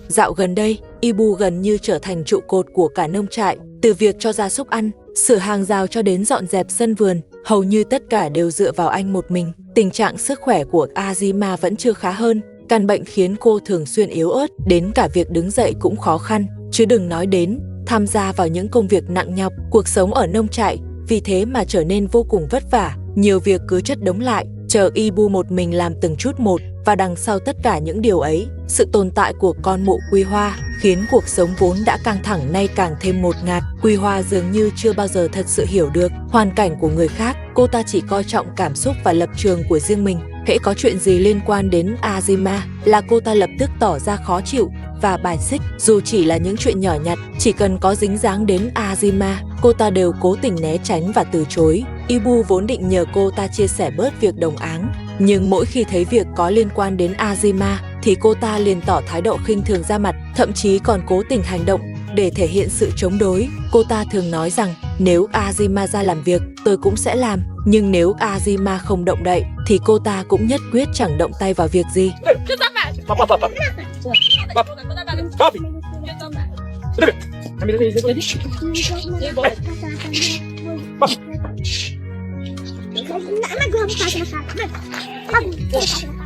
Dạo gần đây, Ibu gần như trở thành trụ cột của cả nông trại, từ việc cho gia súc ăn, sửa hàng rào cho đến dọn dẹp sân vườn, hầu như tất cả đều dựa vào anh một mình. Tình trạng sức khỏe của Azima vẫn chưa khá hơn, căn bệnh khiến cô thường xuyên yếu ớt, đến cả việc đứng dậy cũng khó khăn, chứ đừng nói đến tham gia vào những công việc nặng nhọc. Cuộc sống ở nông trại vì thế mà trở nên vô cùng vất vả, nhiều việc cứ chất đống lại, chờ Ibu một mình làm từng chút một. Và đằng sau tất cả những điều ấy, sự tồn tại của con mụ Quy Hoa khiến cuộc sống vốn đã căng thẳng nay càng thêm ngột ngạt. Quy Hoa dường như chưa bao giờ thật sự hiểu được hoàn cảnh của người khác, cô ta chỉ coi trọng cảm xúc và lập trường của riêng mình. Hễ có chuyện gì liên quan đến Azima là cô ta lập tức tỏ ra khó chịu và bài xích, dù chỉ là những chuyện nhỏ nhặt, chỉ cần có dính dáng đến Azima, cô ta đều cố tình né tránh và từ chối. Ibu vốn định nhờ cô ta chia sẻ bớt việc đồng áng, nhưng mỗi khi thấy việc có liên quan đến Azima thì cô ta liền tỏ thái độ khinh thường ra mặt, thậm chí còn cố tình hành động để thể hiện sự chống đối. Cô ta thường nói rằng nếu Azima ra làm việc, tôi cũng sẽ làm, nhưng nếu Azima không động đậy thì cô ta cũng nhất quyết chẳng động tay vào việc gì.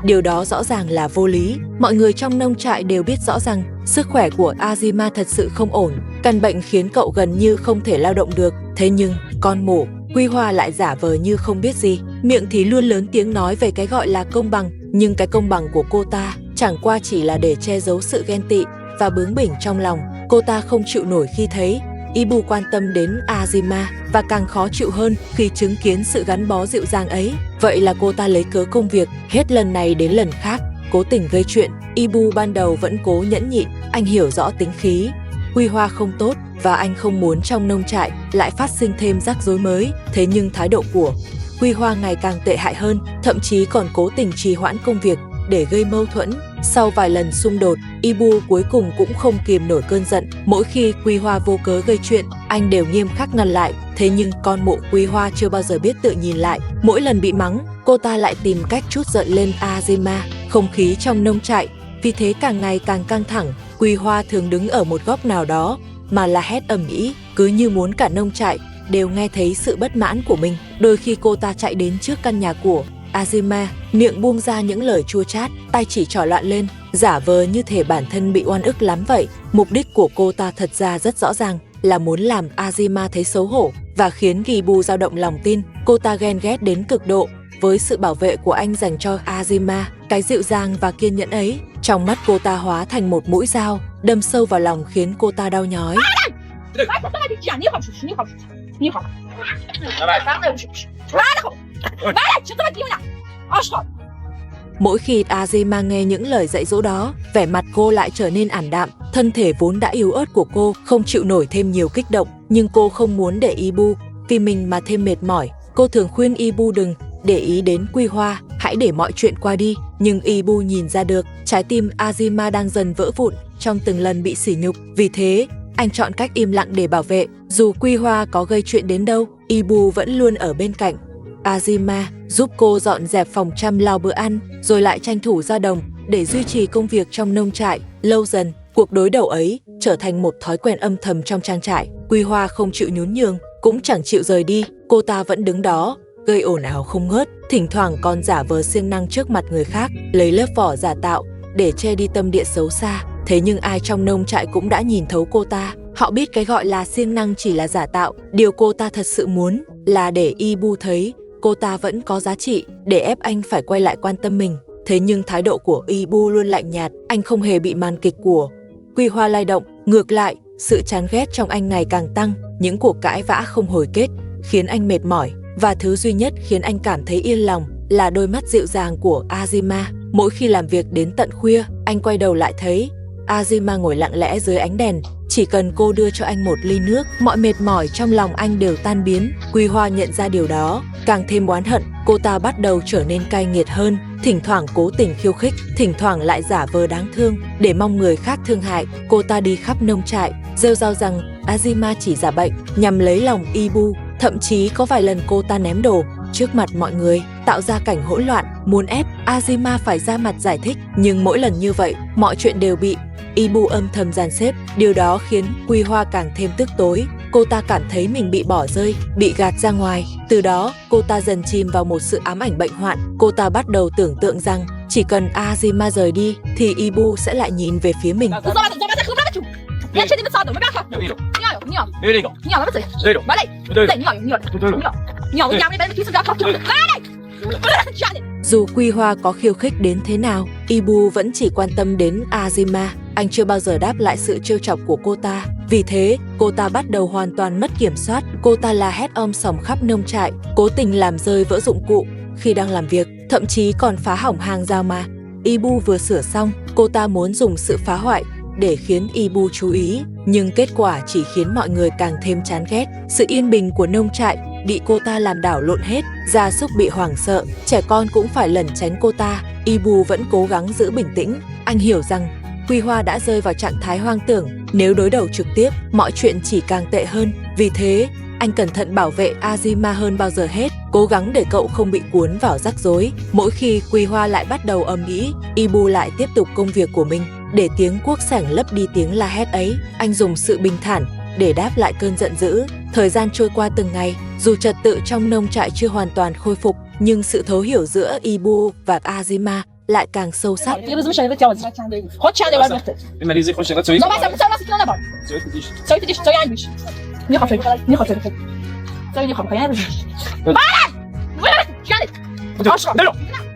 Điều đó rõ ràng là vô lý. Mọi người trong nông trại đều biết rõ rằng sức khỏe của Azima thật sự không ổn, căn bệnh khiến cậu gần như không thể lao động được. Thế nhưng con mụ Quy Hoa lại giả vờ như không biết gì, miệng thì luôn lớn tiếng nói về cái gọi là công bằng, nhưng cái công bằng của cô ta chẳng qua chỉ là để che giấu sự ghen tị và bướng bỉnh trong lòng. Cô ta không chịu nổi khi thấy Ibu quan tâm đến Azima và càng khó chịu hơn khi chứng kiến sự gắn bó dịu dàng ấy. Vậy là cô ta lấy cớ công việc, hết lần này đến lần khác cố tình gây chuyện. Ibu ban đầu vẫn cố nhẫn nhịn, anh hiểu rõ tính khí Quy Hoa không tốt và anh không muốn trong nông trại lại phát sinh thêm rắc rối mới. Thế nhưng thái độ của Quy Hoa ngày càng tệ hại hơn, thậm chí còn cố tình trì hoãn công việc để gây mâu thuẫn. Sau vài lần xung đột, Ibu cuối cùng cũng không kìm nổi cơn giận. Mỗi khi Quy Hoa vô cớ gây chuyện, anh đều nghiêm khắc ngăn lại. Thế nhưng con mụ Quy Hoa chưa bao giờ biết tự nhìn lại. Mỗi lần bị mắng, cô ta lại tìm cách trút giận lên Azima. Không khí trong nông trại vì thế càng ngày càng căng thẳng. Quy Hoa thường đứng ở một góc nào đó mà la hét ầm ĩ, cứ như muốn cả nông trại đều nghe thấy sự bất mãn của mình. Đôi khi cô ta chạy đến trước căn nhà của Azima, miệng buông ra những lời chua chát, tay chỉ trỏ loạn lên, giả vờ như thể bản thân bị oan ức lắm vậy. Mục đích của cô ta thật ra rất rõ ràng, là muốn làm Azima thấy xấu hổ và khiến Ibu dao động lòng tin. Cô ta ghen ghét đến cực độ với sự bảo vệ của anh dành cho Azima, cái dịu dàng và kiên nhẫn ấy. Trong mắt cô ta hóa thành một mũi dao, đâm sâu vào lòng khiến cô ta đau nhói. Mỗi khi Azima nghe những lời dạy dỗ đó, vẻ mặt cô lại trở nên ảm đạm. Thân thể vốn đã yếu ớt của cô không chịu nổi thêm nhiều kích động, nhưng cô không muốn để Ibu vì mình mà thêm mệt mỏi. Cô thường khuyên Ibu đừng để ý đến Quy Hoa, hãy để mọi chuyện qua đi. Nhưng Ibu nhìn ra được trái tim Azima đang dần vỡ vụn trong từng lần bị sỉ nhục. Vì thế, anh chọn cách im lặng để bảo vệ. Dù Quy Hoa có gây chuyện đến đâu, Ibu vẫn luôn ở bên cạnh Azima, giúp cô dọn dẹp phòng, chăm lo bữa ăn, rồi lại tranh thủ ra đồng để duy trì công việc trong nông trại. Lâu dần, cuộc đối đầu ấy trở thành một thói quen âm thầm trong trang trại. Quy Hoa không chịu nhún nhường, cũng chẳng chịu rời đi. Cô ta vẫn đứng đó, gây ồn ào không ngớt, thỉnh thoảng còn giả vờ siêng năng trước mặt người khác, lấy lớp vỏ giả tạo để che đi tâm địa xấu xa. Thế nhưng ai trong nông trại cũng đã nhìn thấu cô ta. Họ biết cái gọi là siêng năng chỉ là giả tạo. Điều cô ta thật sự muốn là để Ibu thấy cô ta vẫn có giá trị, để ép anh phải quay lại quan tâm mình. Thế nhưng thái độ của Ibu luôn lạnh nhạt, anh không hề bị màn kịch của Quy Hoa lay động. Ngược lại, sự chán ghét trong anh ngày càng tăng. Những cuộc cãi vã không hồi kết khiến anh mệt mỏi, và thứ duy nhất khiến anh cảm thấy yên lòng là đôi mắt dịu dàng của Azima. Mỗi khi làm việc đến tận khuya, anh quay đầu lại thấy Azima ngồi lặng lẽ dưới ánh đèn, chỉ cần cô đưa cho anh một ly nước, mọi mệt mỏi trong lòng anh đều tan biến. Quy Hoa nhận ra điều đó, càng thêm oán hận, cô ta bắt đầu trở nên cay nghiệt hơn, thỉnh thoảng cố tình khiêu khích, thỉnh thoảng lại giả vờ đáng thương, để mong người khác thương hại. Cô ta đi khắp nông trại, rêu rao rằng Azima chỉ giả bệnh, nhằm lấy lòng Ibu. Thậm chí có vài lần cô ta ném đồ trước mặt mọi người, tạo ra cảnh hỗn loạn, muốn ép Azima phải ra mặt giải thích. Nhưng mỗi lần như vậy, mọi chuyện đều bị Ibu âm thầm dàn xếp. Điều đó khiến Quy Hoa càng thêm tức tối. Cô ta cảm thấy mình bị bỏ rơi, bị gạt ra ngoài. Từ đó, cô ta dần chìm vào một sự ám ảnh bệnh hoạn. Cô ta bắt đầu tưởng tượng rằng chỉ cần Azima rời đi thì Ibu sẽ lại nhìn về phía mình. Dù Quy Hoa có khiêu khích đến thế nào, Ibu vẫn chỉ quan tâm đến Azima. Anh chưa bao giờ đáp lại sự trêu chọc của cô ta. Vì thế, cô ta bắt đầu hoàn toàn mất kiểm soát. Cô ta la hét om sòm khắp nông trại, cố tình làm rơi vỡ dụng cụ khi đang làm việc, thậm chí còn phá hỏng hàng rào mà Ibu vừa sửa xong. Cô ta muốn dùng sự phá hoại để khiến Ibu chú ý, nhưng kết quả chỉ khiến mọi người càng thêm chán ghét. Sự yên bình của nông trại bị cô ta làm đảo lộn hết, gia súc bị hoảng sợ, trẻ con cũng phải lẩn tránh cô ta. Ibu vẫn cố gắng giữ bình tĩnh. Anh hiểu rằng Quy Hoa đã rơi vào trạng thái hoang tưởng, nếu đối đầu trực tiếp, mọi chuyện chỉ càng tệ hơn. Vì thế, anh cẩn thận bảo vệ Azima hơn bao giờ hết, cố gắng để cậu không bị cuốn vào rắc rối. Mỗi khi Quy Hoa lại bắt đầu ầm ĩ, Ibu lại tiếp tục công việc của mình. Để tiếng cuốc sẻng lấp đi tiếng la hét ấy, anh dùng sự bình thản để đáp lại cơn giận dữ. Thời gian trôi qua từng ngày, dù trật tự trong nông trại chưa hoàn toàn khôi phục, nhưng sự thấu hiểu giữa Ibu và Azima lại càng sâu sắc.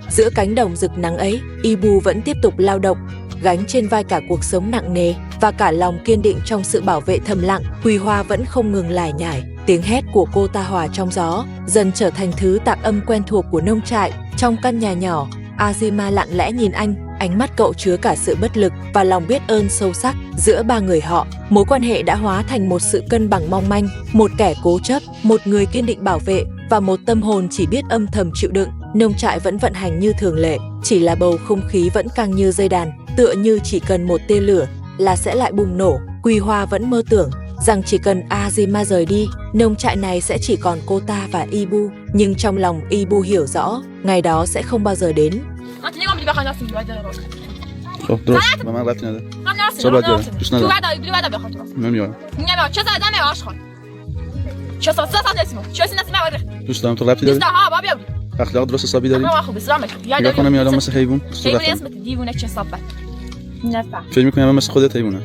Giữa cánh đồng rực nắng ấy, Ibu vẫn tiếp tục lao động, gánh trên vai cả cuộc sống nặng nề và cả lòng kiên định trong sự bảo vệ thầm lặng. Quy Hoa vẫn không ngừng lải nhải, tiếng hét của cô ta hòa trong gió, dần trở thành thứ tạp âm quen thuộc của nông trại. Trong căn nhà nhỏ, Azima lặng lẽ nhìn anh, ánh mắt cậu chứa cả sự bất lực và lòng biết ơn sâu sắc. Giữa ba người họ, mối quan hệ đã hóa thành một sự cân bằng mong manh, một kẻ cố chấp, một người kiên định bảo vệ và một tâm hồn chỉ biết âm thầm chịu đựng. Nông trại vẫn vận hành như thường lệ, chỉ là bầu không khí vẫn căng như dây đàn, tựa như chỉ cần một tia lửa là sẽ lại bùng nổ. Quy Hoa vẫn mơ tưởng rằng chỉ cần Azima rời đi, nông trại này sẽ chỉ còn cô ta và Ibu. Nhưng trong lòng Ibu hiểu rõ, ngày đó sẽ không bao giờ đến. خب درست به من ربطی نداره چرا باید بیارم دوست ندارم نمیارم دوست دارم تو ربطی داری اخلاق درست حسابی داری نگاه کنم میادم مثل حیوان فکر میکنم من مثل خودت حیوانم